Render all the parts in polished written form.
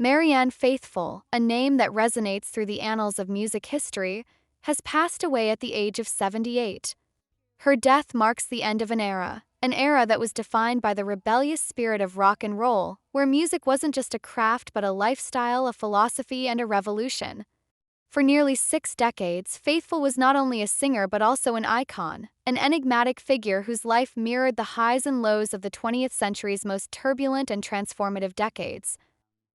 Marianne Faithfull, a name that resonates through the annals of music history, has passed away at the age of 78. Her death marks the end of an era that was defined by the rebellious spirit of rock and roll, where music wasn't just a craft but a lifestyle, a philosophy, and a revolution. For nearly 6 decades, Faithfull was not only a singer but also an icon, an enigmatic figure whose life mirrored the highs and lows of the 20th century's most turbulent and transformative decades.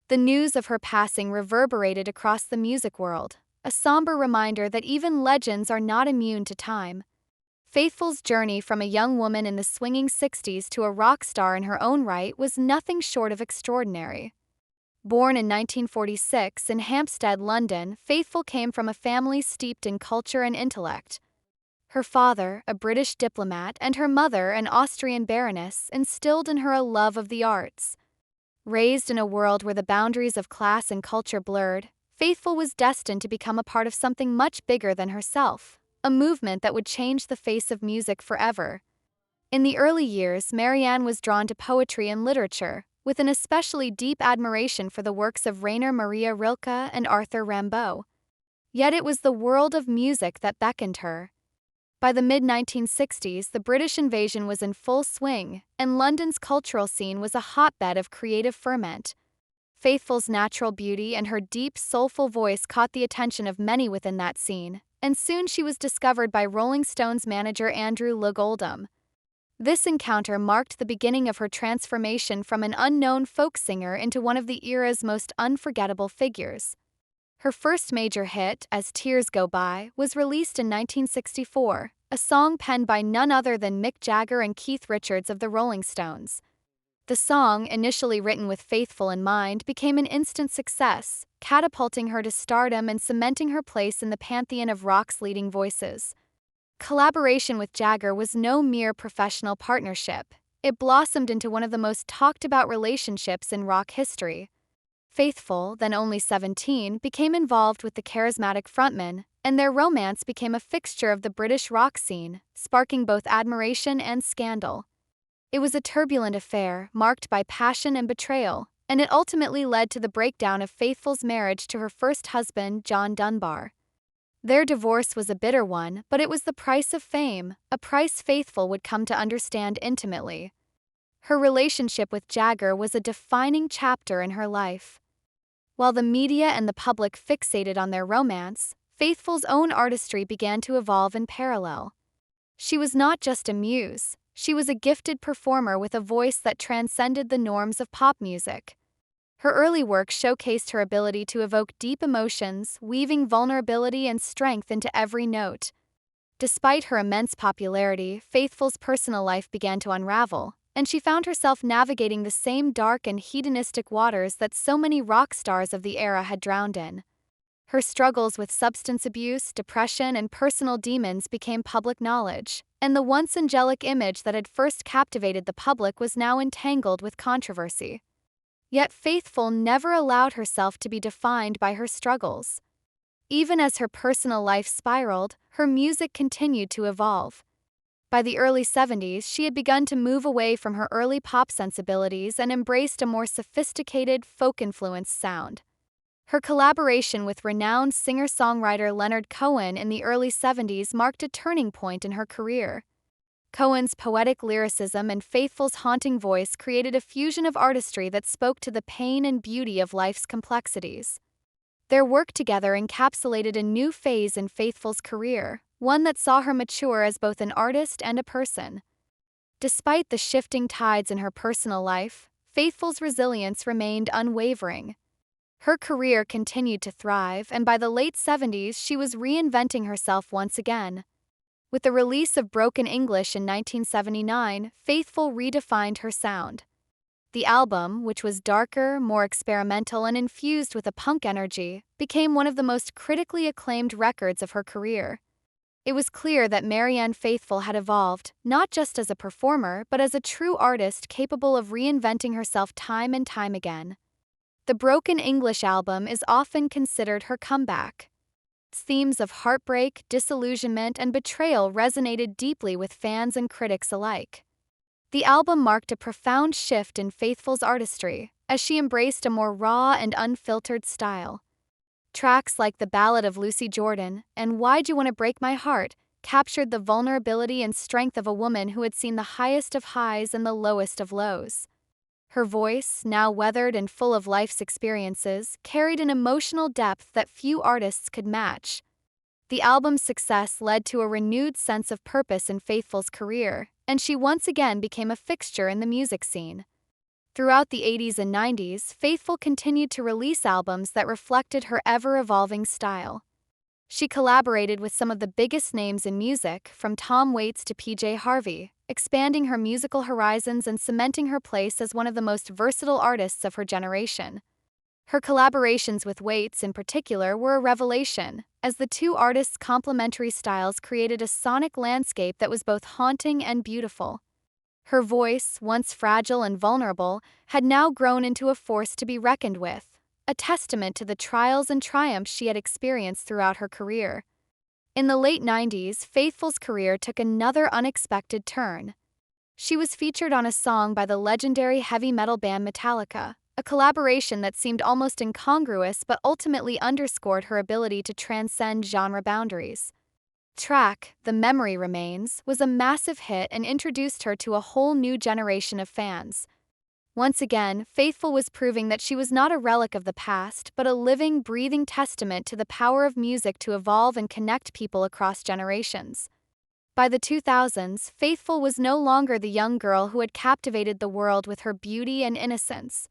The news of her passing reverberated across the music world, a somber reminder that even legends are not immune to time. Faithfull's journey from a young woman in the swinging 60s to a rock star in her own right was nothing short of extraordinary. Born in 1946 in Hampstead, London, Faithfull came from a family steeped in culture and intellect. Her father, a British diplomat, and her mother, an Austrian baroness, instilled in her a love of the arts. Raised in a world where the boundaries of class and culture blurred, Faithfull was destined to become a part of something much bigger than herself, a movement that would change the face of music forever. In the early years, Marianne was drawn to poetry and literature, with an especially deep admiration for the works of Rainer Maria Rilke and Arthur Rimbaud. Yet it was the world of music that beckoned her. By the mid-1960s, the British invasion was in full swing, and London's cultural scene was a hotbed of creative ferment. Faithfull's natural beauty and her deep, soulful voice caught the attention of many within that scene, and soon she was discovered by Rolling Stone's manager Andrew Loog Oldham. This encounter marked the beginning of her transformation from an unknown folk singer into one of the era's most unforgettable figures. Her first major hit, As Tears Go By, was released in 1964, a song penned by none other than Mick Jagger and Keith Richards of the Rolling Stones. The song, initially written with Faithfull in mind, became an instant success, catapulting her to stardom and cementing her place in the pantheon of rock's leading voices. Collaboration with Jagger was no mere professional partnership. It blossomed into one of the most talked-about relationships in rock history. Faithfull, then only 17, became involved with the charismatic frontman, and their romance became a fixture of the British rock scene, sparking both admiration and scandal. It was a turbulent affair, marked by passion and betrayal, and it ultimately led to the breakdown of Faithfull's marriage to her first husband, John Dunbar. Their divorce was a bitter one, but it was the price of fame, a price Faithfull would come to understand intimately. Her relationship with Jagger was a defining chapter in her life. While the media and the public fixated on their romance, Faithfull's own artistry began to evolve in parallel. She was not just a muse, she was a gifted performer with a voice that transcended the norms of pop music. Her early work showcased her ability to evoke deep emotions, weaving vulnerability and strength into every note. Despite her immense popularity, Faithfull's personal life began to unravel, and she found herself navigating the same dark and hedonistic waters that so many rock stars of the era had drowned in. Her struggles with substance abuse, depression, and personal demons became public knowledge, and the once angelic image that had first captivated the public was now entangled with controversy. Yet Faithfull never allowed herself to be defined by her struggles. Even as her personal life spiraled, her music continued to evolve. By the early 70s, she had begun to move away from her early pop sensibilities and embraced a more sophisticated, folk-influenced sound. Her collaboration with renowned singer-songwriter Leonard Cohen in the early 70s marked a turning point in her career. Cohen's poetic lyricism and Faithfull's haunting voice created a fusion of artistry that spoke to the pain and beauty of life's complexities. Their work together encapsulated a new phase in Faithfull's career, one that saw her mature as both an artist and a person. Despite the shifting tides in her personal life, Faithfull's resilience remained unwavering. Her career continued to thrive, and by the late 70s, she was reinventing herself once again. With the release of Broken English in 1979, Faithfull redefined her sound. The album, which was darker, more experimental, and infused with a punk energy, became one of the most critically acclaimed records of her career. It was clear that Marianne Faithfull had evolved, not just as a performer, but as a true artist capable of reinventing herself time and time again. The Broken English album is often considered her comeback. Its themes of heartbreak, disillusionment, and betrayal resonated deeply with fans and critics alike. The album marked a profound shift in Faithfull's artistry, as she embraced a more raw and unfiltered style. Tracks like The Ballad of Lucy Jordan and Why'd You Wanna Break My Heart captured the vulnerability and strength of a woman who had seen the highest of highs and the lowest of lows. Her voice, now weathered and full of life's experiences, carried an emotional depth that few artists could match. The album's success led to a renewed sense of purpose in Faithfull's career, and she once again became a fixture in the music scene. Throughout the 80s and 90s, Faithfull continued to release albums that reflected her ever-evolving style. She collaborated with some of the biggest names in music, from Tom Waits to PJ Harvey, expanding her musical horizons and cementing her place as one of the most versatile artists of her generation. Her collaborations with Waits, in particular, were a revelation, as the two artists' complementary styles created a sonic landscape that was both haunting and beautiful. Her voice, once fragile and vulnerable, had now grown into a force to be reckoned with, a testament to the trials and triumphs she had experienced throughout her career. In the late 90s, Faithfull's career took another unexpected turn. She was featured on a song by the legendary heavy metal band Metallica, a collaboration that seemed almost incongruous but ultimately underscored her ability to transcend genre boundaries. Track, The Memory Remains, was a massive hit and introduced her to a whole new generation of fans. Once again, Faithfull was proving that she was not a relic of the past, but a living, breathing testament to the power of music to evolve and connect people across generations. By the 2000s, Faithfull was no longer the young girl who had captivated the world with her beauty and innocence.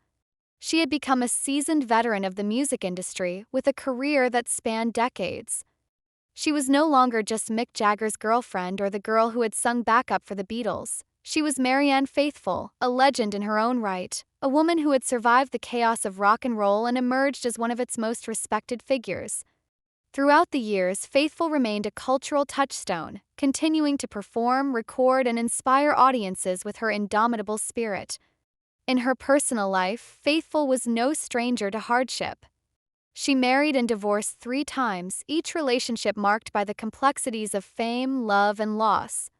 She had become a seasoned veteran of the music industry with a career that spanned decades. She was no longer just Mick Jagger's girlfriend or the girl who had sung backup for the Beatles. She was Marianne Faithfull, a legend in her own right, a woman who had survived the chaos of rock and roll and emerged as one of its most respected figures. Throughout the years, Faithfull remained a cultural touchstone, continuing to perform, record, and inspire audiences with her indomitable spirit. In her personal life, Faithfull was no stranger to hardship. She married and divorced 3 times, each relationship marked by the complexities of fame, love, and loss.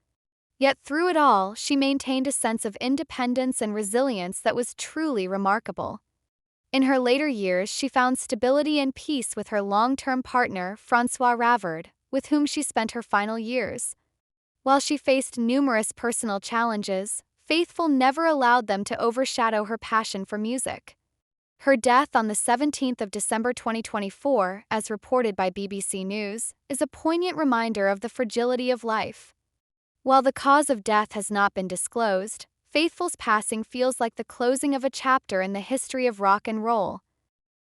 Yet through it all, she maintained a sense of independence and resilience that was truly remarkable. In her later years, she found stability and peace with her long-term partner, Francois Ravard, with whom she spent her final years. While she faced numerous personal challenges, Faithfull never allowed them to overshadow her passion for music. Her death on the 17th of December 2024, as reported by BBC News, is a poignant reminder of the fragility of life. While the cause of death has not been disclosed, Faithfull's passing feels like the closing of a chapter in the history of rock and roll.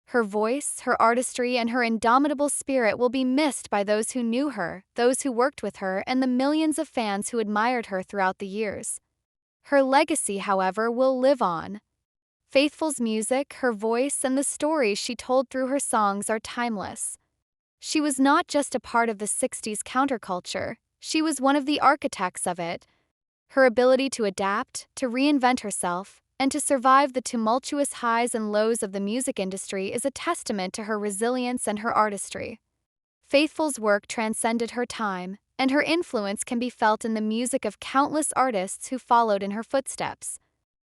Her voice, her artistry, and her indomitable spirit will be missed by those who knew her, those who worked with her, and the millions of fans who admired her throughout the years. Her legacy, however, will live on. Faithfull's music, her voice, and the stories she told through her songs are timeless. She was not just a part of the 60s counterculture, she was one of the architects of it. Her ability to adapt, to reinvent herself, and to survive the tumultuous highs and lows of the music industry is a testament to her resilience and her artistry. Faithfull's work transcended her time, and her influence can be felt in the music of countless artists who followed in her footsteps.